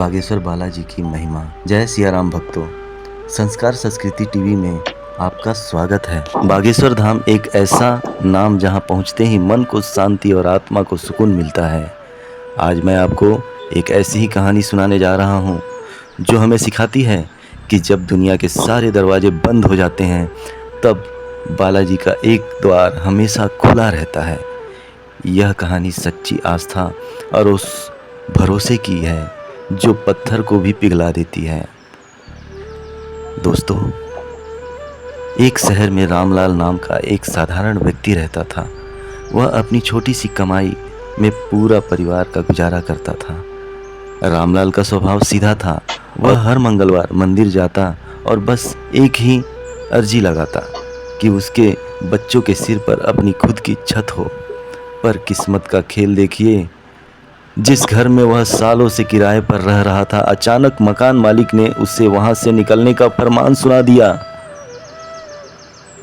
बागेश्वर बालाजी की महिमा। जय सिया राम भक्तों। संस्कार संस्कृति टीवी में आपका स्वागत है। बागेश्वर धाम एक ऐसा नाम जहां पहुंचते ही मन को शांति और आत्मा को सुकून मिलता है। आज मैं आपको एक ऐसी ही कहानी सुनाने जा रहा हूं जो हमें सिखाती है कि जब दुनिया के सारे दरवाजे बंद हो जाते हैं तब बालाजी का एक द्वार हमेशा खुला रहता है। यह कहानी सच्ची आस्था और उस भरोसे की है जो पत्थर को भी पिघला देती है। दोस्तों, एक शहर में रामलाल नाम का एक साधारण व्यक्ति रहता था। वह अपनी छोटी सी कमाई में पूरा परिवार का गुजारा करता था। रामलाल का स्वभाव सीधा था। वह हर मंगलवार मंदिर जाता और बस एक ही अर्जी लगाता कि उसके बच्चों के सिर पर अपनी खुद की छत हो। पर किस्मत का खेल देखिए, जिस घर में वह सालों से किराए पर रह रहा था, अचानक मकान मालिक ने उसे वहां से निकलने का फरमान सुना दिया।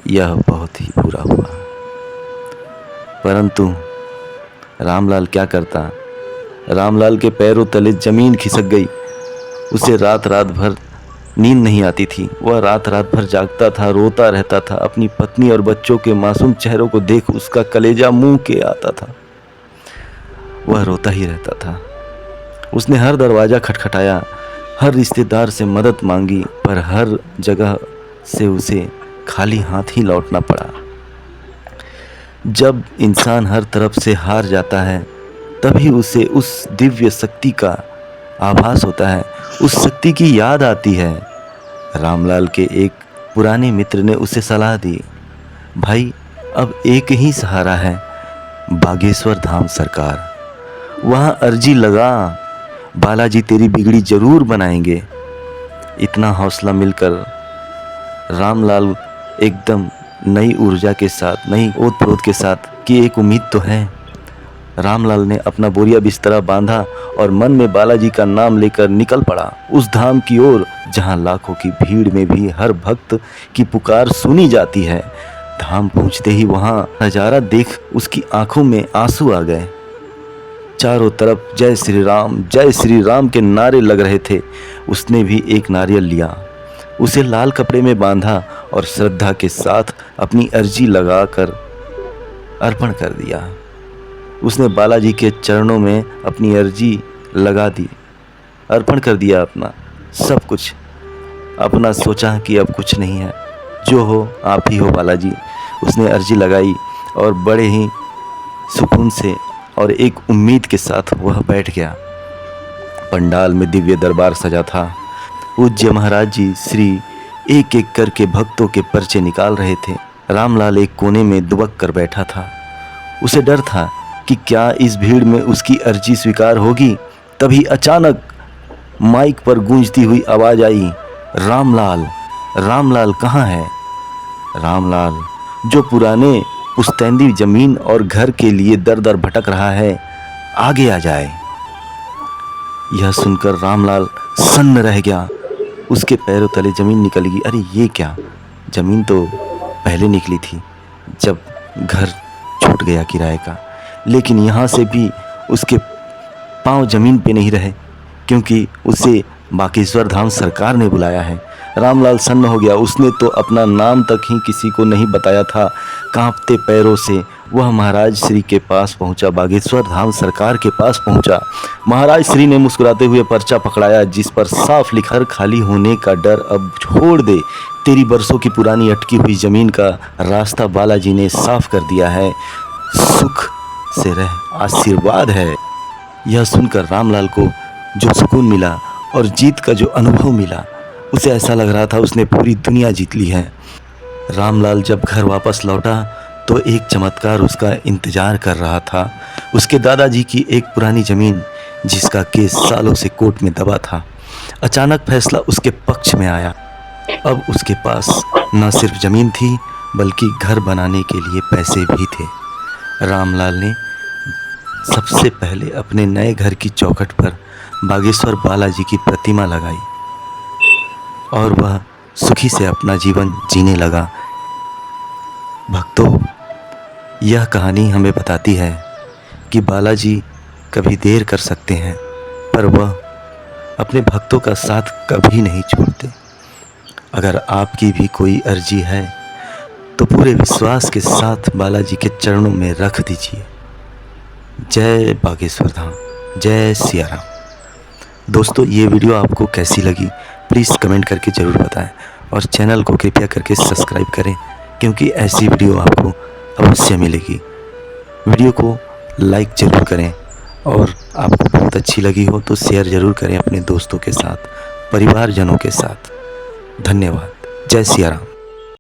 यह बहुत ही बुरा हुआ। परंतु रामलाल क्या करता? रामलाल के पैरों तले जमीन खिसक गई। उसे रात रात भर नींद नहीं आती थी। वह रात रात भर जागता था, रोता रहता था। अपनी पत्नी और बच्चों के मासूम चेहरों को देख उसका कलेजा मुंह के आता था। वह रोता ही रहता था। उसने हर दरवाज़ा खटखटाया, हर रिश्तेदार से मदद मांगी, पर हर जगह से उसे खाली हाथ ही लौटना पड़ा। जब इंसान हर तरफ से हार जाता है तभी उसे उस दिव्य शक्ति का आभास होता है, उस शक्ति की याद आती है। रामलाल के एक पुराने मित्र ने उसे सलाह दी, भाई अब एक ही सहारा है, बागेश्वर धाम सरकार। वहाँ अर्जी लगा, बालाजी तेरी बिगड़ी जरूर बनाएंगे। इतना हौसला मिलकर रामलाल एकदम नई ऊर्जा के साथ, नई ओत-प्रोत के साथ कि एक उम्मीद तो है। रामलाल ने अपना बोरिया बिस्तरा बांधा और मन में बालाजी का नाम लेकर निकल पड़ा उस धाम की ओर जहां लाखों की भीड़ में भी हर भक्त की पुकार सुनी जाती है। धाम पहुंचते ही वहां नजारा देख उसकी आंखों में आंसू आ गए। चारों तरफ जय श्री राम के नारे लग रहे थे। उसने भी एक नारियल लिया, उसे लाल कपड़े में बांधा और श्रद्धा के साथ अपनी अर्जी लगाकर अर्पण कर दिया। उसने बालाजी के चरणों में अपनी अर्जी लगा दी, अर्पण कर दिया अपना सब कुछ। अपना सोचा कि अब कुछ नहीं है, जो हो आप ही हो बालाजी। उसने अर्जी लगाई और बड़े ही सुकून से और एक उम्मीद के साथ वह बैठ गया। पंडाल में दिव्य दरबार सजा था। पूज्य महाराज जी श्री एक एक करके भक्तों के पर्चे निकाल रहे थे। रामलाल एक कोने में दुबक कर बैठा था। उसे डर था कि क्या इस भीड़ में उसकी अर्जी स्वीकार होगी। तभी अचानक माइक पर गूंजती हुई आवाज आई, रामलाल, रामलाल कहाँ है? रामलाल जो पुराने पुश्तैनी जमीन और घर के लिए दर दर भटक रहा है, आगे आ जाए। यह सुनकर रामलाल सन्न रह गया। उसके पैरों तले जमीन निकल गई। अरे ये क्या? जमीन तो पहले निकली थी जब घर छूट गया किराए का, लेकिन यहाँ से भी उसके पांव जमीन पे नहीं रहे क्योंकि उसे बागेश्वर धाम सरकार ने बुलाया है। रामलाल सन्न हो गया। उसने तो अपना नाम तक ही किसी को नहीं बताया था। कांपते पैरों से वह महाराज श्री के पास पहुंचा, बागेश्वर धाम सरकार के पास पहुंचा। महाराज श्री ने मुस्कुराते हुए पर्चा पकड़ाया जिस पर साफ लिखा, खाली होने का डर अब छोड़ दे, तेरी बरसों की पुरानी अटकी हुई जमीन का रास्ता बालाजी ने साफ कर दिया है, सुख से रह, आशीर्वाद है। यह सुनकर रामलाल को जो सुकून मिला और जीत का जो अनुभव मिला, उसे ऐसा लग रहा था उसने पूरी दुनिया जीत ली है। रामलाल जब घर वापस लौटा तो एक चमत्कार उसका इंतजार कर रहा था। उसके दादाजी की एक पुरानी जमीन जिसका केस सालों से कोर्ट में दबा था, अचानक फैसला उसके पक्ष में आया। अब उसके पास न सिर्फ जमीन थी बल्कि घर बनाने के लिए पैसे भी थे। रामलाल ने सबसे पहले अपने नए घर की चौखट पर बागेश्वर बालाजी की प्रतिमा लगाई और वह सुखी से अपना जीवन जीने लगा। भक्तों, यह कहानी हमें बताती है कि बालाजी कभी देर कर सकते हैं पर वह अपने भक्तों का साथ कभी नहीं छोड़ते। अगर आपकी भी कोई अर्जी है तो पूरे विश्वास के साथ बालाजी के चरणों में रख दीजिए। जय बागेश्वर धाम, जय सिया राम। दोस्तों, ये वीडियो आपको कैसी लगी प्लीज़ कमेंट करके ज़रूर बताएं और चैनल को कृपया करके सब्सक्राइब करें, क्योंकि ऐसी वीडियो आपको अवश्य मिलेगी। वीडियो को लाइक ज़रूर करें और आपको बहुत अच्छी लगी हो तो शेयर ज़रूर करें अपने दोस्तों के साथ, परिवारजनों के साथ। धन्यवाद। जय सिया राम।